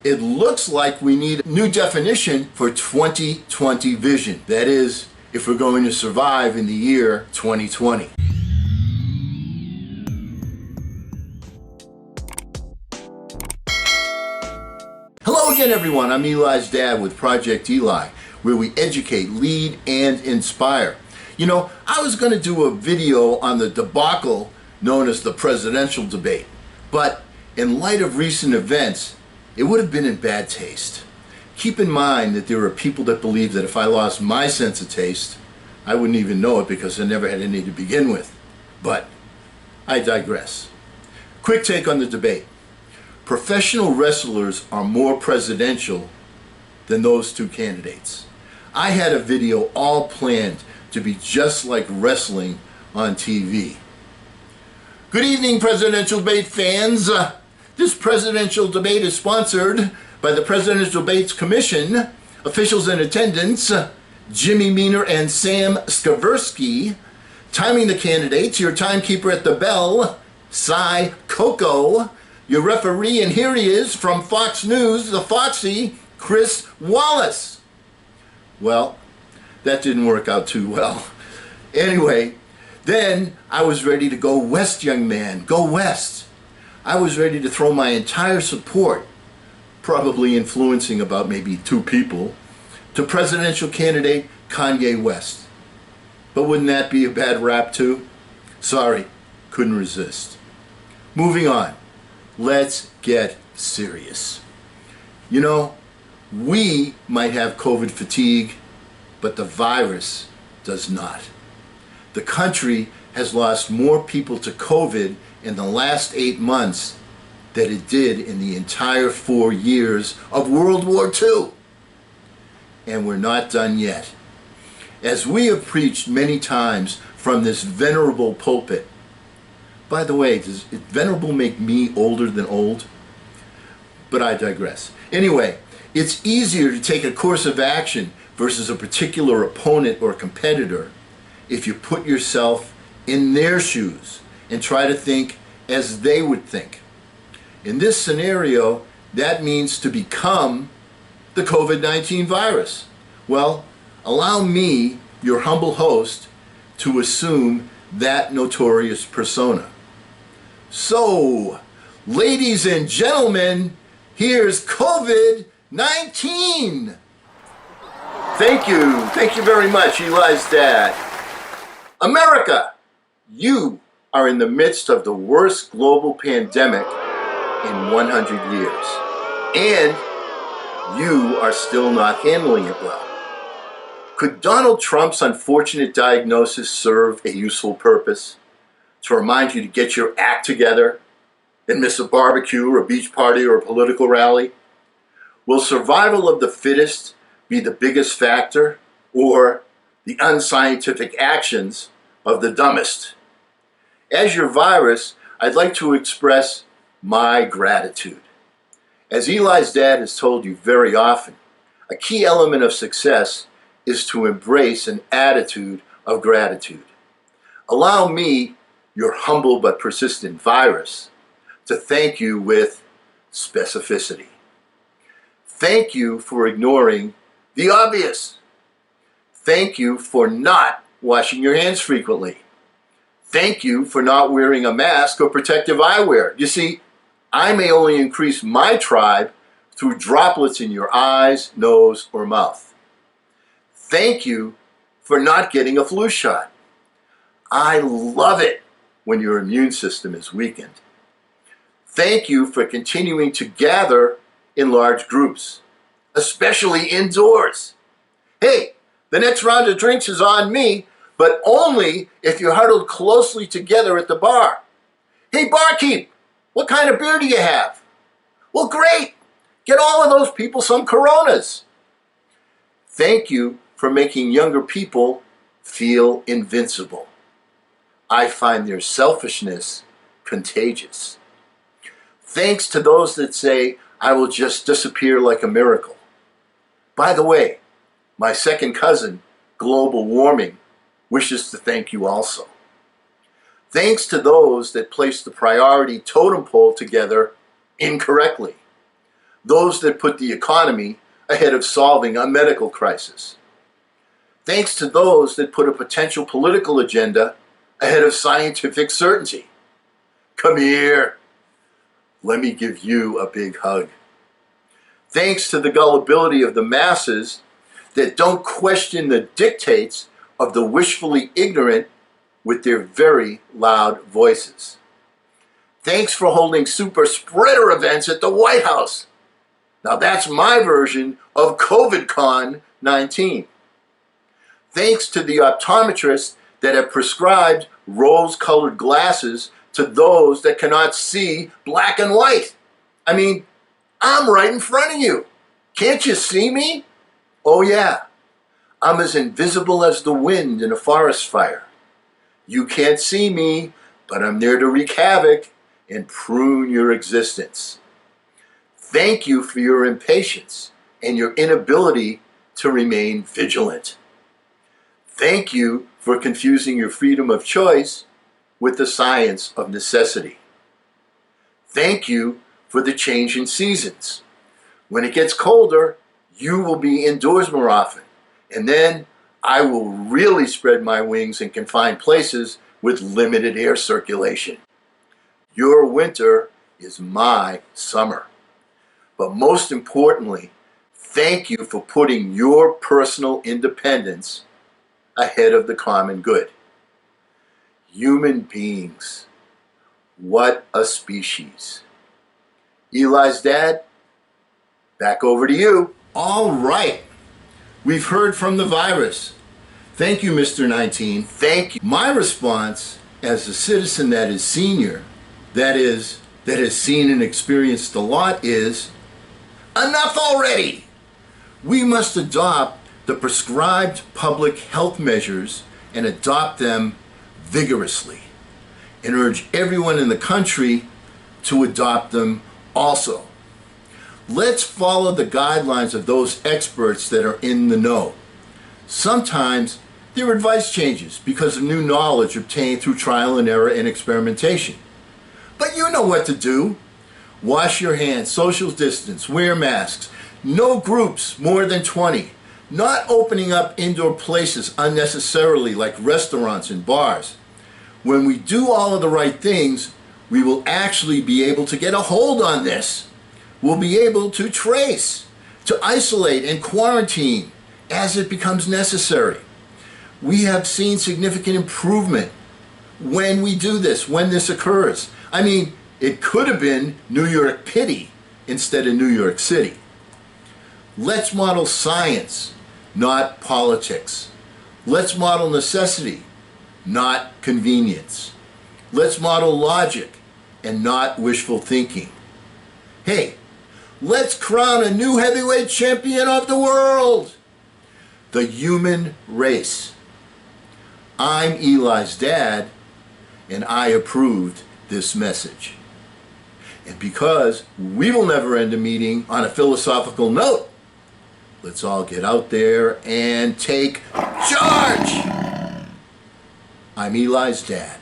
it looks like we need a new definition for 2020 vision. That is, if we're going to survive in the year 2020. Hello again, everyone. I'm Eli's dad with Project Eli, where we educate, lead, and inspire. You know, I was going to do a video on the debacle known as the presidential debate, but in light of recent events, it would have been in bad taste. Keep in mind that there are people that believe that if I lost my sense of taste, I wouldn't even know it because I never had any to begin with. But I digress. Quick take on the debate. Professional wrestlers are more presidential than those two candidates. I had a video all planned to be just like wrestling on TV. Good evening, presidential debate fans. This presidential debate is sponsored by the Presidential Debates Commission, officials in attendance, Jimmy Meaner and Sam Skaversky. Timing the candidates, your timekeeper at the bell, Cy Coco. Your referee, and here he is from Fox News, the Foxy, Chris Wallace. Well, that didn't work out too well. Anyway, then I was ready to go west, young man, go west. I was ready to throw my entire support, probably influencing about maybe 2 people, to presidential candidate Kanye West. But wouldn't that be a bad rap too? Sorry, couldn't resist. Moving on, let's get serious. You know, we might have COVID fatigue, but the virus does not. The country has lost more people to COVID in the last 8 months than it did in the entire 4 years of World War II. And we're not done yet. As we have preached many times from this venerable pulpit. By the way, does venerable make me older than old? But I digress. Anyway, it's easier to take a course of action versus a particular opponent or competitor if you put yourself in their shoes and try to think as they would think. In this scenario, that means to become the COVID-19 virus. Well, allow me, your humble host, to assume that notorious persona. So, ladies and gentlemen, here's COVID-19. Thank you very much, Eli's dad. America, you are in the midst of the worst global pandemic in 100 years. And you are still not handling it well. Could Donald Trump's unfortunate diagnosis serve a useful purpose? To remind you to get your act together and miss a barbecue or a beach party or a political rally? Will survival of the fittest be the biggest factor, or the unscientific actions of the dumbest? As your virus, I'd like to express my gratitude. As Eli's dad has told you very often, a key element of success is to embrace an attitude of gratitude. Allow me, your humble but persistent virus, to thank you with specificity. Thank you for ignoring the obvious. Thank you for not washing your hands frequently. Thank you for not wearing a mask or protective eyewear. You see, I may only increase my tribe through droplets in your eyes, nose, or mouth. Thank you for not getting a flu shot. I love it when your immune system is weakened. Thank you for continuing to gather in large groups, especially indoors. Hey, the next round of drinks is on me, but only if you're huddled closely together at the bar. Hey, barkeep, what kind of beer do you have? Well, great. Get all of those people some Coronas. Thank you for making younger people feel invincible. I find their selfishness contagious. Thanks to those that say, I will just disappear like a miracle. By the way, my second cousin, global warming, wishes to thank you also. Thanks to those that place the priority totem pole together incorrectly. those that put the economy ahead of solving a medical crisis. Thanks to those that put a potential political agenda ahead of scientific certainty. Come here. Let me give you a big hug. Thanks to the gullibility of the masses that don't question the dictates of the wishfully ignorant with their very loud voices. Thanks for holding super spreader events at the White House. Now that's my version of COVID-Con 19. Thanks to the optometrists that have prescribed rose-colored glasses to those that cannot see black and white. I mean, I'm right in front of you. Can't you see me? Oh yeah, I'm as invisible as the wind in a forest fire. You can't see me, but I'm there to wreak havoc and prune your existence. Thank you for your impatience and your inability to remain vigilant. Thank you for confusing your freedom of choice with the science of necessity. Thank you for the change in seasons. When it gets colder, you will be indoors more often, and then I will really spread my wings and confine places with limited air circulation. Your winter is my summer. But most importantly, thank you for putting your personal independence ahead of the common good. Human beings, what a species. Eli's dad, back over to you. All right. We've heard from the virus. Thank you, Mr. 19. Thank you. My response as a citizen that is senior, that has seen and experienced a lot, is enough already. We must adopt the prescribed public health measures and adopt them vigorously and urge everyone in the country to adopt them also. Let's follow the guidelines of those experts that are in the know. Sometimes their advice changes because of new knowledge obtained through trial and error and experimentation. But you know what to do. Wash your hands, social distance, wear masks, no groups more than 20, not opening up indoor places unnecessarily like restaurants and bars. When we do all of the right things, we will actually be able to get a hold on this. We'll be able to trace, to isolate and quarantine as it becomes necessary. We have seen significant improvement when we do this, when this occurs. I mean, it could have been New York Pity instead of New York City. Let's model science, not politics. Let's model necessity, not convenience. Let's model logic and not wishful thinking. Hey, let's crown a new heavyweight champion of the world, the human race. I'm Eli's dad, and I approved this message. And because we will never end a meeting on a philosophical note, let's all get out there and take charge. I'm Eli's dad.